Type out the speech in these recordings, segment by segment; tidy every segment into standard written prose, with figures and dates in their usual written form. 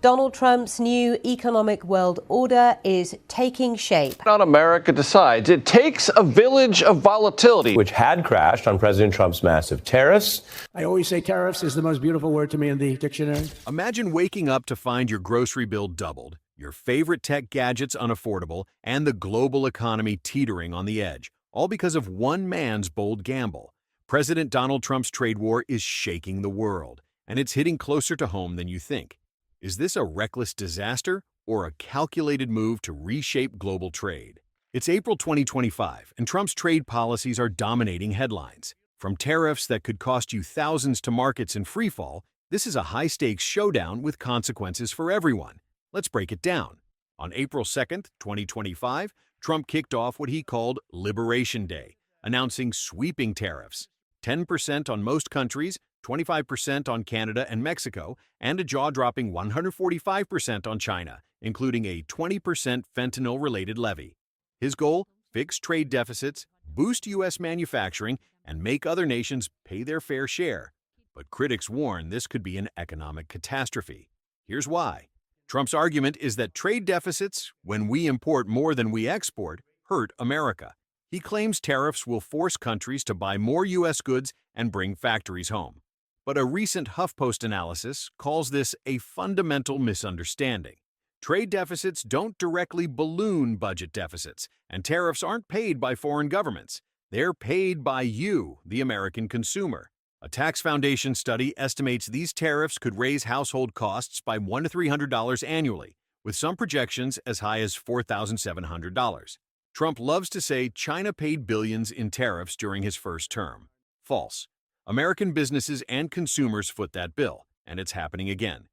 Donald Trump's new economic world order is taking shape. Not America decides. It takes a village of volatility, which had crashed on President Trump's massive tariffs. I always say tariffs is the most beautiful word to me in the dictionary. Imagine waking up to find your grocery bill doubled, your favorite tech gadgets unaffordable, and the global economy teetering on the edge, all because of one man's bold gamble. President Donald Trump's trade war is shaking the world, and it's hitting closer to home than you think. Is this a reckless disaster or a calculated move to reshape global trade? It's April 2025, and Trump's trade policies are dominating headlines. From tariffs that could cost you thousands to markets in freefall, this is a high-stakes showdown with consequences for everyone. Let's break it down. On April 2nd, 2025, Trump kicked off what he called Liberation Day, announcing sweeping tariffs. 10% on most countries, 25% on Canada and Mexico, and a jaw-dropping 145% on China, including a 20% fentanyl-related levy. His goal? Fix trade deficits, boost U.S. manufacturing, and make other nations pay their fair share. But critics warn this could be an economic catastrophe. Here's why. Trump's argument is that trade deficits, when we import more than we export, hurt America. He claims tariffs will force countries to buy more U.S. goods and bring factories home. But a recent HuffPost analysis calls this a fundamental misunderstanding. Trade deficits don't directly balloon budget deficits, and tariffs aren't paid by foreign governments. They're paid by you, the American consumer. A Tax Foundation study estimates these tariffs could raise household costs by $100 to $300 annually, with some projections as high as $4,700. Trump loves to say China paid billions in tariffs during his first term. False. American businesses and consumers foot that bill, and it's happening again.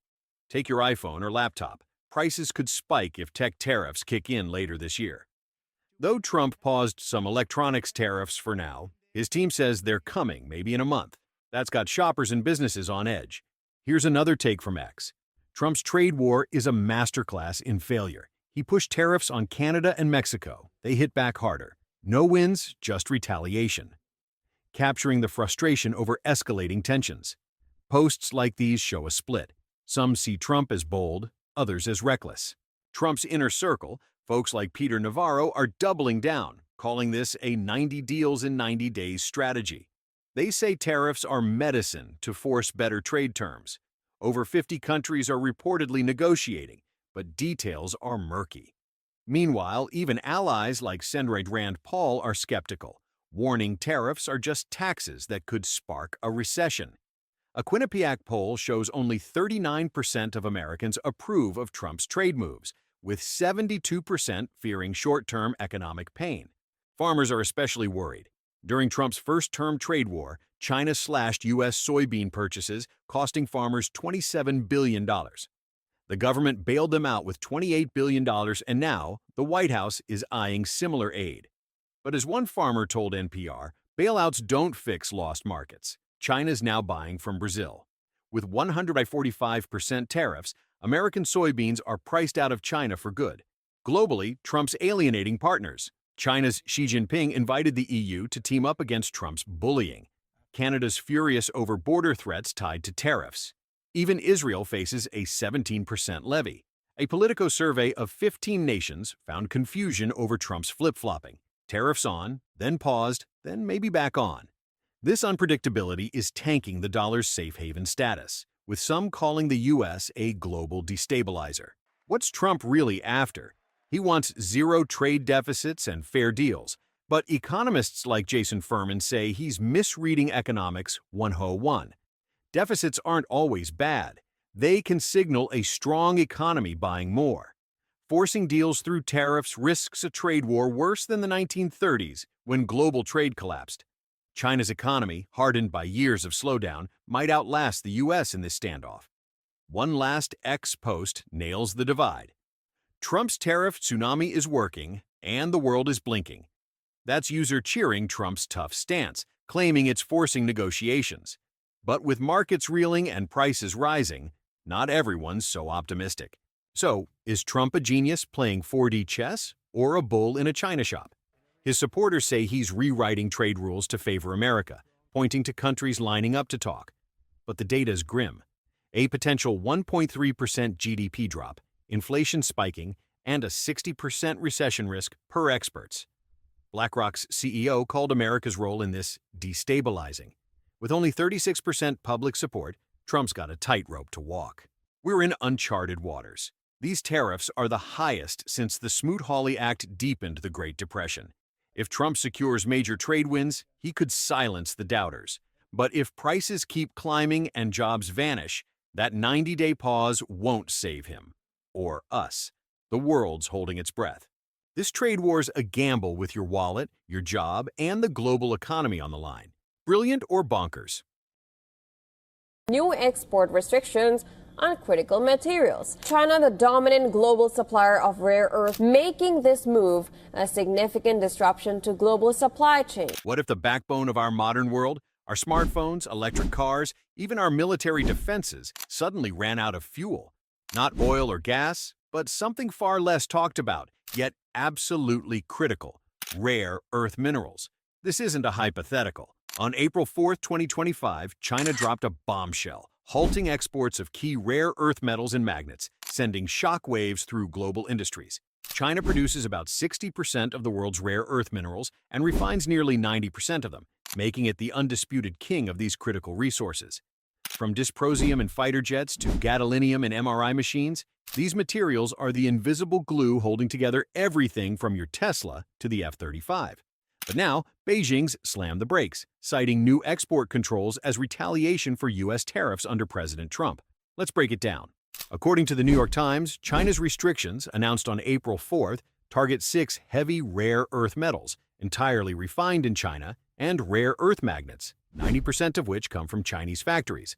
Take your iPhone or laptop. Prices could spike if tech tariffs kick in later this year. Though Trump paused some electronics tariffs for now, his team says they're coming maybe in a month. That's got shoppers and businesses on edge. Here's another take from X. Trump's trade war is a masterclass in failure. He pushed tariffs on Canada and Mexico. They hit back harder. No wins, just retaliation. Capturing the frustration over escalating tensions. Posts like these show a split. Some see Trump as bold, others as reckless. Trump's inner circle, folks like Peter Navarro, are doubling down, calling this a 90 deals in 90 days strategy. They say tariffs are medicine to force better trade terms. Over 50 countries are reportedly negotiating, but details are murky. Meanwhile, even allies like Senator Rand Paul are skeptical, warning tariffs are just taxes that could spark a recession. A Quinnipiac poll shows only 39% of Americans approve of Trump's trade moves, with 72% fearing short-term economic pain. Farmers are especially worried. During Trump's first-term trade war, China slashed U.S. soybean purchases, costing farmers $27 billion. The government bailed them out with $28 billion, and now the White House is eyeing similar aid. But as one farmer told NPR, bailouts don't fix lost markets. China's now buying from Brazil. With 145% tariffs, American soybeans are priced out of China for good. Globally, Trump's alienating partners. China's Xi Jinping invited the EU to team up against Trump's bullying. Canada's furious over border threats tied to tariffs. Even Israel faces a 17% levy. A Politico survey of 15 nations found confusion over Trump's flip-flopping. Tariffs on, then paused, then maybe back on. This unpredictability is tanking the dollar's safe haven status, with some calling the U.S. a global destabilizer. What's Trump really after? He wants zero trade deficits and fair deals, but economists like Jason Furman say he's misreading economics 101. Deficits aren't always bad. They can signal a strong economy buying more. Forcing deals through tariffs risks a trade war worse than the 1930s when global trade collapsed. China's economy, hardened by years of slowdown, might outlast the U.S. in this standoff. One last X post nails the divide. Trump's tariff tsunami is working, and the world is blinking. That's user cheering Trump's tough stance, claiming it's forcing negotiations. But with markets reeling and prices rising, not everyone's so optimistic. So, is Trump a genius playing 4D chess or a bull in a china shop? His supporters say he's rewriting trade rules to favor America, pointing to countries lining up to talk. But the data's grim. a potential 1.3% GDP drop, inflation spiking, and a 60% recession risk per experts. BlackRock's CEO called America's role in this destabilizing. With only 36% public support, Trump's got a tightrope to walk. We're in uncharted waters. These tariffs are the highest since the Smoot-Hawley Act deepened the Great Depression. If Trump secures major trade wins, he could silence the doubters. But if prices keep climbing and jobs vanish, that 90-day pause won't save him. Or us. The world's holding its breath. This trade war's a gamble with your wallet, your job, and the global economy on the line. Brilliant or bonkers? New export restrictions on critical materials. China, the dominant global supplier of rare earth, making this move a significant disruption to global supply chain. What if the backbone of our modern world, our smartphones, electric cars, even our military defenses, suddenly ran out of fuel? Not oil or gas, but something far less talked about, yet absolutely critical: rare earth minerals. This isn't a hypothetical. On April 4, 2025, China dropped a bombshell, halting exports of key rare earth metals and magnets, sending shockwaves through global industries. China produces about 60% of the world's rare earth minerals and refines nearly 90% of them, making it the undisputed king of these critical resources. From dysprosium in fighter jets to gadolinium in MRI machines, these materials are the invisible glue holding together everything from your Tesla to the F-35. But now, Beijing's slammed the brakes, citing new export controls as retaliation for U.S. tariffs under President Trump. Let's break it down. According to the New York Times, China's restrictions, announced on April 4th, target 6 heavy rare earth metals, entirely refined in China, and rare earth magnets, 90% of which come from Chinese factories.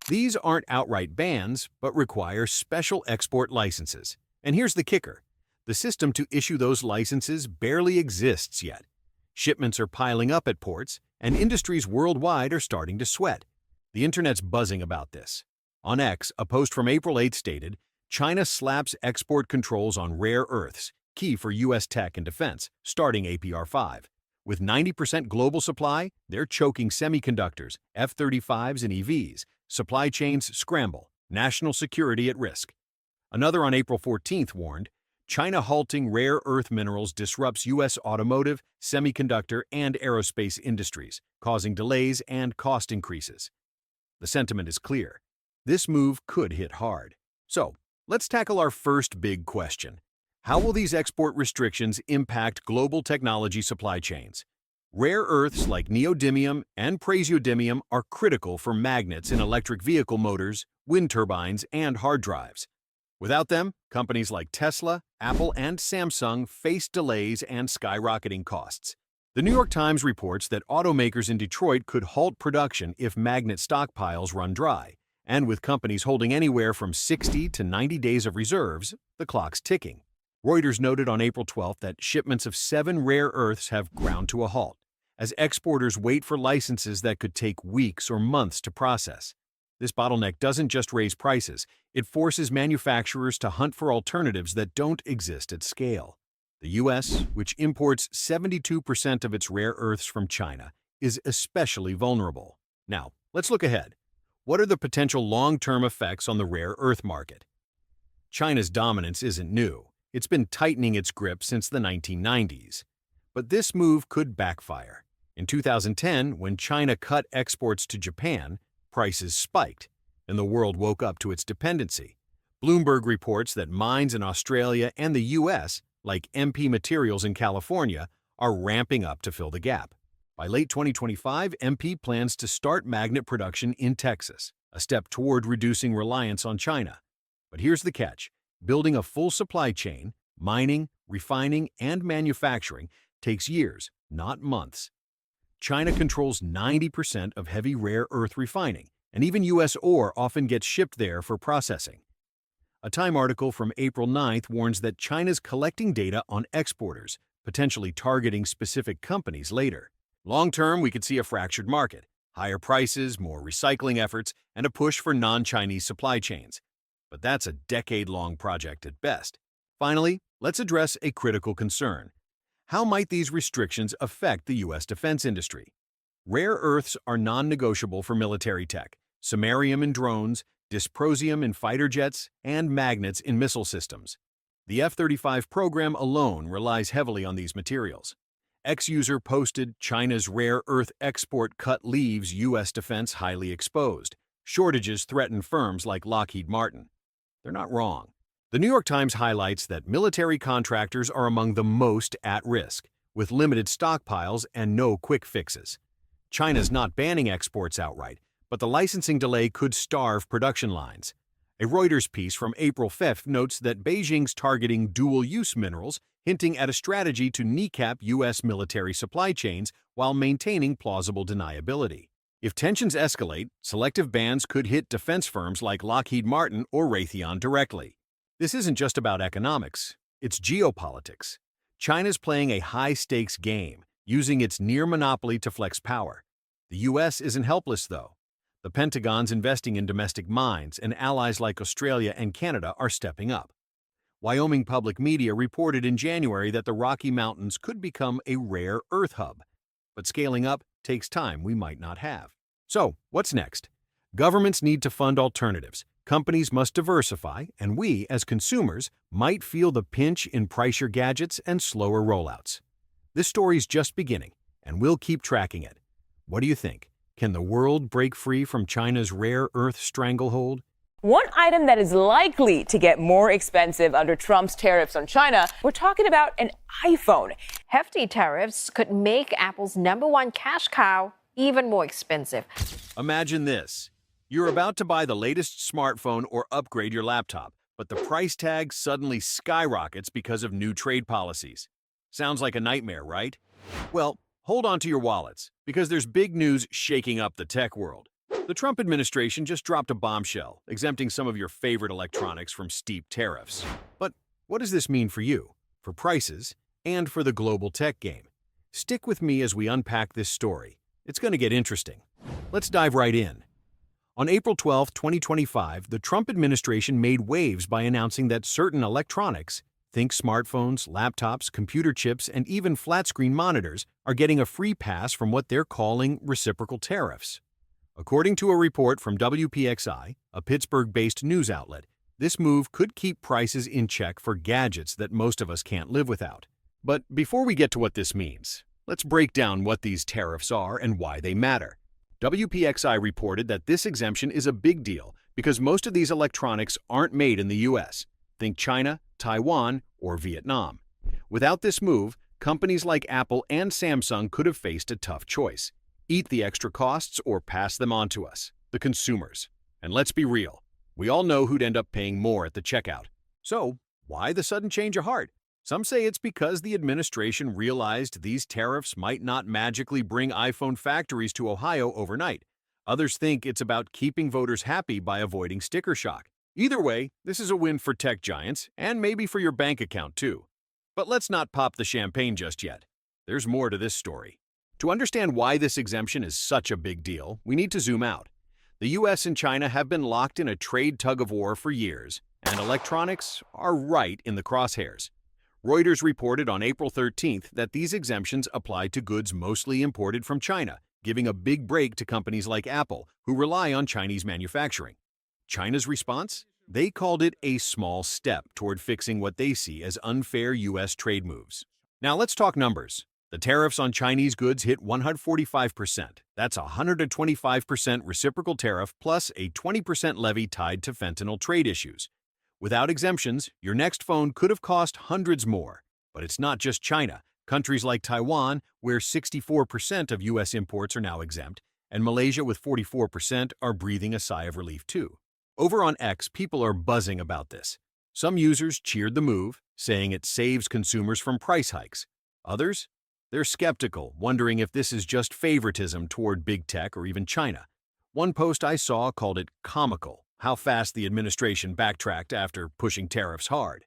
These aren't outright bans, but require special export licenses. And here's the kicker: the system to issue those licenses barely exists yet. Shipments are piling up at ports, and industries worldwide are starting to sweat. The internet's buzzing about this. On X, a post from April 8 stated, China slaps export controls on rare earths, key for U.S. tech and defense, starting APR 5. With 90% global supply, they're choking semiconductors, F-35s, and EVs. Supply chains scramble, national security at risk. Another on April 14th warned, China halting rare earth minerals disrupts U.S. automotive, semiconductor, and aerospace industries, causing delays and cost increases. The sentiment is clear. This move could hit hard. So, let's tackle our first big question. How will these export restrictions impact global technology supply chains? Rare earths like neodymium and praseodymium are critical for magnets in electric vehicle motors, wind turbines, and hard drives. Without them, companies like Tesla, Apple, and Samsung face delays and skyrocketing costs. The New York Times reports that automakers in Detroit could halt production if magnet stockpiles run dry, and with companies holding anywhere from 60 to 90 days of reserves, the clock's ticking. Reuters noted on April 12th that shipments of 7 rare earths have ground to a halt, as exporters wait for licenses that could take weeks or months to process. This bottleneck doesn't just raise prices, it forces manufacturers to hunt for alternatives that don't exist at scale. The U.S., which imports 72% of its rare earths from China, is especially vulnerable. Now, let's look ahead. What are the potential long-term effects on the rare earth market? China's dominance isn't new. It's been tightening its grip since the 1990s. But this move could backfire. In 2010, when China cut exports to Japan, prices spiked, and the world woke up to its dependency. Bloomberg reports that mines in Australia and the U.S., like MP Materials in California, are ramping up to fill the gap. By late 2025, MP plans to start magnet production in Texas, a step toward reducing reliance on China. But here's the catch: building a full supply chain, mining, refining, and manufacturing takes years, not months. China controls 90% of heavy rare earth refining, and even U.S. ore often gets shipped there for processing. A Time article from April 9th warns that China's collecting data on exporters, potentially targeting specific companies later. Long-term, we could see a fractured market, higher prices, more recycling efforts, and a push for non-Chinese supply chains. But that's a decade-long project at best. Finally, let's address a critical concern. How might these restrictions affect the U.S. defense industry? Rare earths are non-negotiable for military tech. Samarium in drones, dysprosium in fighter jets, and magnets in missile systems. The F-35 program alone relies heavily on these materials. X-user posted China's rare earth export cut leaves U.S. defense highly exposed. Shortages threaten firms like Lockheed Martin. They're not wrong. The New York Times highlights that military contractors are among the most at risk, with limited stockpiles and no quick fixes. China's not banning exports outright, but the licensing delay could starve production lines. A Reuters piece from April 5th notes that Beijing's targeting dual-use minerals, hinting at a strategy to kneecap U.S. military supply chains while maintaining plausible deniability. If tensions escalate, selective bans could hit defense firms like Lockheed Martin or Raytheon directly. This isn't just about economics, it's geopolitics. China's playing a high-stakes game, using its near monopoly to flex power. The U.S. isn't helpless, though. The Pentagon's investing in domestic mines, and allies like Australia and Canada are stepping up. Wyoming public media reported in January that the Rocky Mountains could become a rare earth hub. But scaling up takes time we might not have. So, what's next? Governments need to fund alternatives, companies must diversify, and we, as consumers, might feel the pinch in pricier gadgets and slower rollouts. This story's just beginning, and we'll keep tracking it. What do you think? Can the world break free from China's rare earth stranglehold? One item that is likely to get more expensive under Trump's tariffs on China, we're talking about an iPhone. Hefty tariffs could make Apple's #1 cash cow even more expensive. Imagine this. You're about to buy the latest smartphone or upgrade your laptop, but the price tag suddenly skyrockets because of new trade policies. Sounds like a nightmare, right? Well, hold on to your wallets, because there's big news shaking up the tech world. The Trump administration just dropped a bombshell, exempting some of your favorite electronics from steep tariffs. But what does this mean for you, for prices, and for the global tech game? Stick with me as we unpack this story. It's going to get interesting. Let's dive right in. On April 12, 2025, the Trump administration made waves by announcing that certain electronics, think smartphones, laptops, computer chips, and even flat-screen monitors, are getting a free pass from what they're calling reciprocal tariffs. According to a report from WPXI, a Pittsburgh-based news outlet, this move could keep prices in check for gadgets that most of us can't live without. But before we get to what this means, let's break down what these tariffs are and why they matter. WPXI reported that this exemption is a big deal because most of these electronics aren't made in the U.S. Think China, Taiwan, or Vietnam. Without this move, companies like Apple and Samsung could have faced a tough choice. Eat the extra costs or pass them on to us, the consumers. And let's be real, we all know who'd end up paying more at the checkout. So, why the sudden change of heart? Some say it's because the administration realized these tariffs might not magically bring iPhone factories to Ohio overnight. Others think it's about keeping voters happy by avoiding sticker shock. Either way, this is a win for tech giants, and maybe for your bank account too. But let's not pop the champagne just yet. There's more to this story. To understand why this exemption is such a big deal, we need to zoom out. The US and China have been locked in a trade tug-of-war for years, and electronics are right in the crosshairs. Reuters reported on April 13th that these exemptions apply to goods mostly imported from China, giving a big break to companies like Apple, who rely on Chinese manufacturing. China's response? They called it a small step toward fixing what they see as unfair U.S. trade moves. Now let's talk numbers. The tariffs on Chinese goods hit 145%. That's a 125% reciprocal tariff plus a 20% levy tied to fentanyl trade issues. Without exemptions, your next phone could have cost hundreds more. But it's not just China. Countries like Taiwan, where 64% of U.S. imports are now exempt, and Malaysia with 44% are breathing a sigh of relief too. Over on X, people are buzzing about this. Some users cheered the move, saying it saves consumers from price hikes. Others? They're skeptical, wondering if this is just favoritism toward big tech or even China. One post I saw called it comical, how fast the administration backtracked after pushing tariffs hard.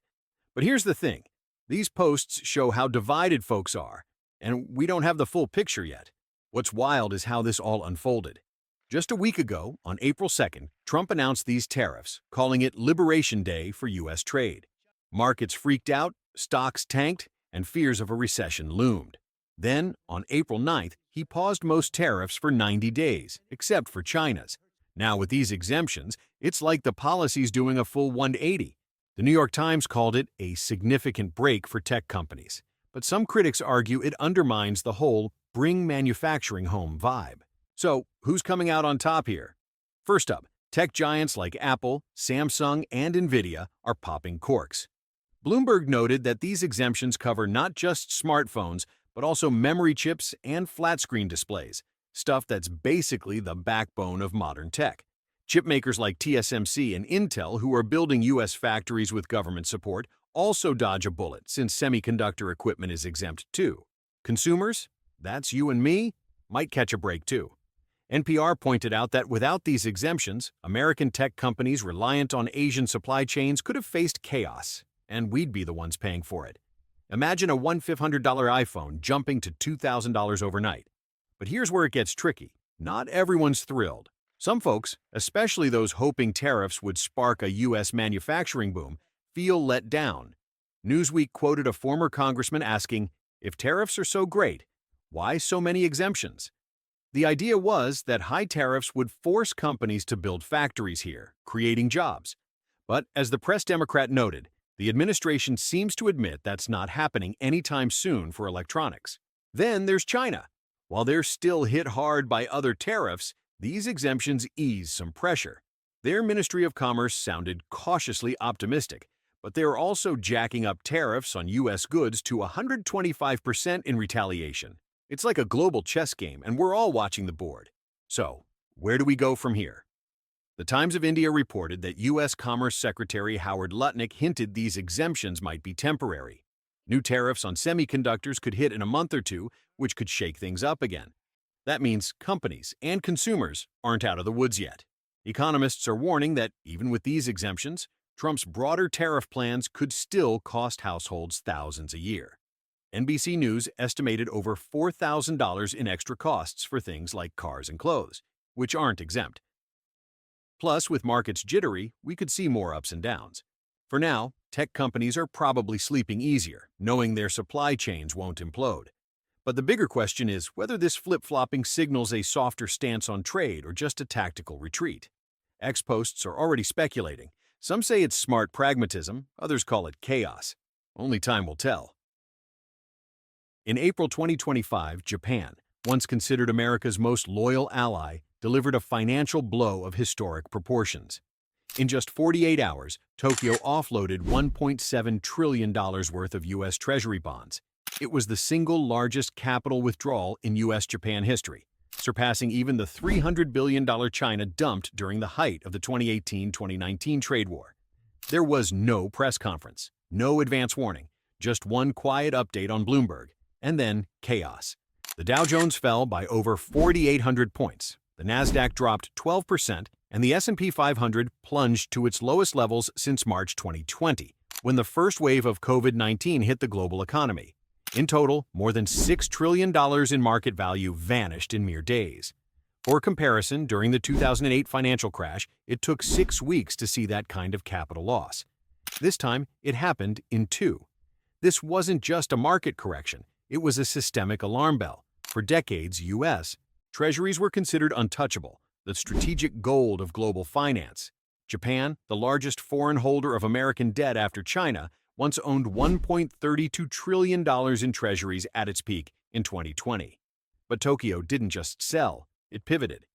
But here's the thing. These posts show how divided folks are, and we don't have the full picture yet. What's wild is how this all unfolded. Just a week ago, on April 2nd, Trump announced these tariffs, calling it Liberation Day for U.S. trade. Markets freaked out, stocks tanked, and fears of a recession loomed. Then, on April 9th, he paused most tariffs for 90 days, except for China's. Now, with these exemptions, it's like the policy's doing a full 180. The New York Times called it a significant break for tech companies. But some critics argue it undermines the whole bring manufacturing home vibe. So, who's coming out on top here? First up, tech giants like Apple, Samsung, and Nvidia are popping corks. Bloomberg noted that these exemptions cover not just smartphones, but also memory chips and flat-screen displays, stuff that's basically the backbone of modern tech. Chipmakers like TSMC and Intel, who are building U.S. factories with government support, also dodge a bullet since semiconductor equipment is exempt too. Consumers, that's you and me, might catch a break too. NPR pointed out that without these exemptions, American tech companies reliant on Asian supply chains could have faced chaos, and we'd be the ones paying for it. Imagine a $1,500 iPhone jumping to $2,000 overnight. But here's where it gets tricky. Not everyone's thrilled. Some folks, especially those hoping tariffs would spark a U.S. manufacturing boom, feel let down. Newsweek quoted a former congressman asking, "If tariffs are so great, why so many exemptions?" The idea was that high tariffs would force companies to build factories here, creating jobs. But as the Press Democrat noted, the administration seems to admit that's not happening anytime soon for electronics. Then there's China. While they're still hit hard by other tariffs, these exemptions ease some pressure. Their Ministry of Commerce sounded cautiously optimistic, but they're also jacking up tariffs on U.S. goods to 125% in retaliation. It's like a global chess game, and we're all watching the board. So, where do we go from here? The Times of India reported that U.S. Commerce Secretary Howard Lutnick hinted these exemptions might be temporary. New tariffs on semiconductors could hit in a month or two, which could shake things up again. That means companies and consumers aren't out of the woods yet. Economists are warning that even with these exemptions, Trump's broader tariff plans could still cost households thousands a year. NBC News estimated over $4,000 in extra costs for things like cars and clothes, which aren't exempt. Plus, with markets jittery, we could see more ups and downs. For now, tech companies are probably sleeping easier, knowing their supply chains won't implode. But the bigger question is whether this flip-flopping signals a softer stance on trade or just a tactical retreat. Ex-posts are already speculating. Some say it's smart pragmatism, others call it chaos. Only time will tell. In April 2025, Japan, once considered America's most loyal ally, delivered a financial blow of historic proportions. In just 48 hours, Tokyo offloaded $1.7 trillion worth of U.S. Treasury bonds. It was the single largest capital withdrawal in U.S.-Japan history, surpassing even the $300 billion China dumped during the height of the 2018-2019 trade war. There was no press conference, no advance warning, just one quiet update on Bloomberg, and then chaos. The Dow Jones fell by over 4,800 points, the Nasdaq dropped 12%, and the S&P 500 plunged to its lowest levels since March 2020, when the first wave of COVID-19 hit the global economy. In total, more than $6 trillion in market value vanished in mere days. For comparison, during the 2008 financial crash, it took 6 weeks to see that kind of capital loss. This time, it happened in 2. This wasn't just a market correction, it was a systemic alarm bell. For decades, U.S. Treasuries were considered untouchable, the strategic gold of global finance. Japan, the largest foreign holder of American debt after China, once owned $1.32 trillion in treasuries at its peak in 2020. But Tokyo didn't just sell, it pivoted.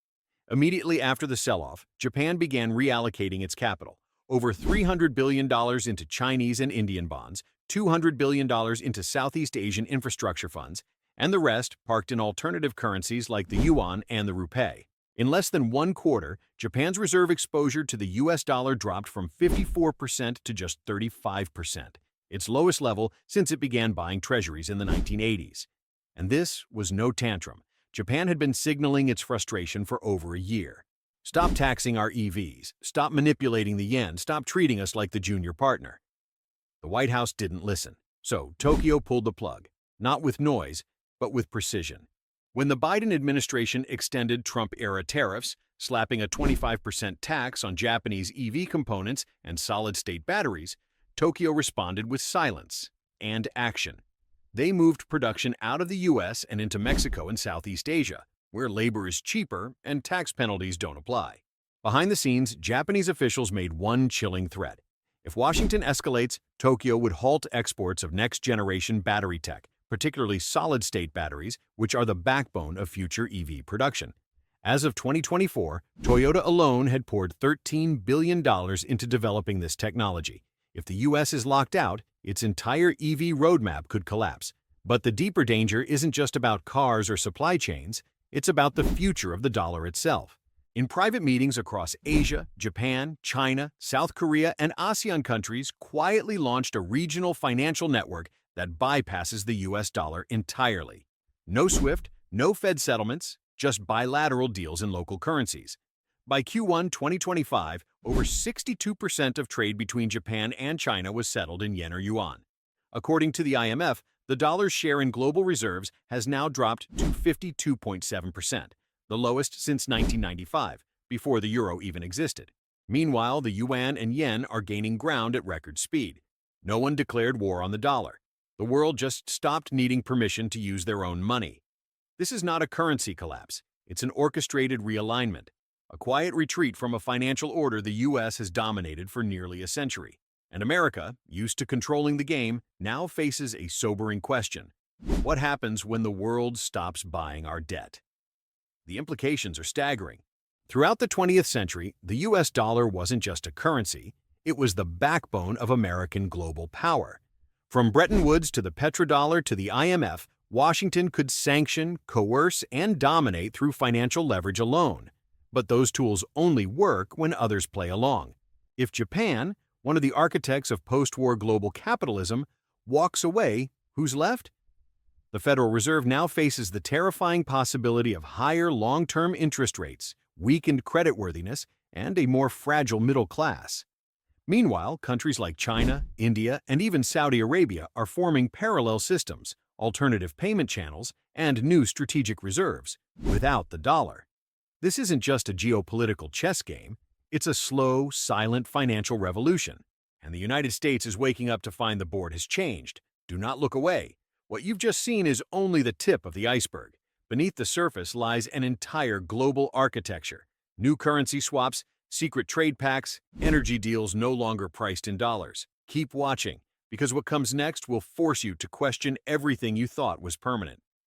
Immediately after the sell-off, Japan began reallocating its capital, over $300 billion into Chinese and Indian bonds, $200 billion into Southeast Asian infrastructure funds, and the rest parked in alternative currencies like the yuan and the rupee. In less than 1 quarter, Japan's reserve exposure to the U.S. dollar dropped from 54% to just 35%, its lowest level since it began buying treasuries in the 1980s. And this was no tantrum. Japan had been signaling its frustration for over a year. Stop taxing our EVs, stop manipulating the yen, stop treating us like the junior partner. The White House didn't listen, so Tokyo pulled the plug, not with noise, but with precision. When the Biden administration extended Trump-era tariffs, slapping a 25% tax on Japanese EV components and solid-state batteries, Tokyo responded with silence and action. They moved production out of the U.S. and into Mexico and Southeast Asia, where labor is cheaper and tax penalties don't apply. Behind the scenes, Japanese officials made one chilling threat. If Washington escalates, Tokyo would halt exports of next-generation battery tech, particularly solid-state batteries, which are the backbone of future EV production. As of 2024, Toyota alone had poured $13 billion into developing this technology. If the U.S. is locked out, its entire EV roadmap could collapse. But the deeper danger isn't just about cars or supply chains, it's about the future of the dollar itself. In private meetings across Asia, Japan, China, South Korea, and ASEAN countries quietly launched a regional financial network that bypasses the U.S. dollar entirely. No SWIFT, no Fed settlements, just bilateral deals in local currencies. By Q1 2025, over 62% of trade between Japan and China was settled in yen or yuan. According to the IMF, the dollar's share in global reserves has now dropped to 52.7%, the lowest since 1995, before the euro even existed. Meanwhile, the yuan and yen are gaining ground at record speed. No one declared war on the dollar. The world just stopped needing permission to use their own money. This is not a currency collapse. It's an orchestrated realignment, a quiet retreat from a financial order the U.S. has dominated for nearly a century. And America, used to controlling the game, now faces a sobering question. What happens when the world stops buying our debt? The implications are staggering. Throughout the 20th century, the U.S. dollar wasn't just a currency, it was the backbone of American global power. From Bretton Woods to the petrodollar to the IMF, Washington could sanction, coerce, and dominate through financial leverage alone. But those tools only work when others play along. If Japan, one of the architects of post-war global capitalism, walks away, who's left? The Federal Reserve now faces the terrifying possibility of higher long-term interest rates, weakened creditworthiness, and a more fragile middle class. Meanwhile, countries like China, India, and even Saudi Arabia are forming parallel systems, alternative payment channels, and new strategic reserves, without the dollar. This isn't just a geopolitical chess game, it's a slow, silent financial revolution. And the United States is waking up to find the board has changed. Do not look away. What you've just seen is only the tip of the iceberg. Beneath the surface lies an entire global architecture. New currency swaps, secret trade pacts, energy deals no longer priced in dollars. Keep watching, because what comes next will force you to question everything you thought was permanent.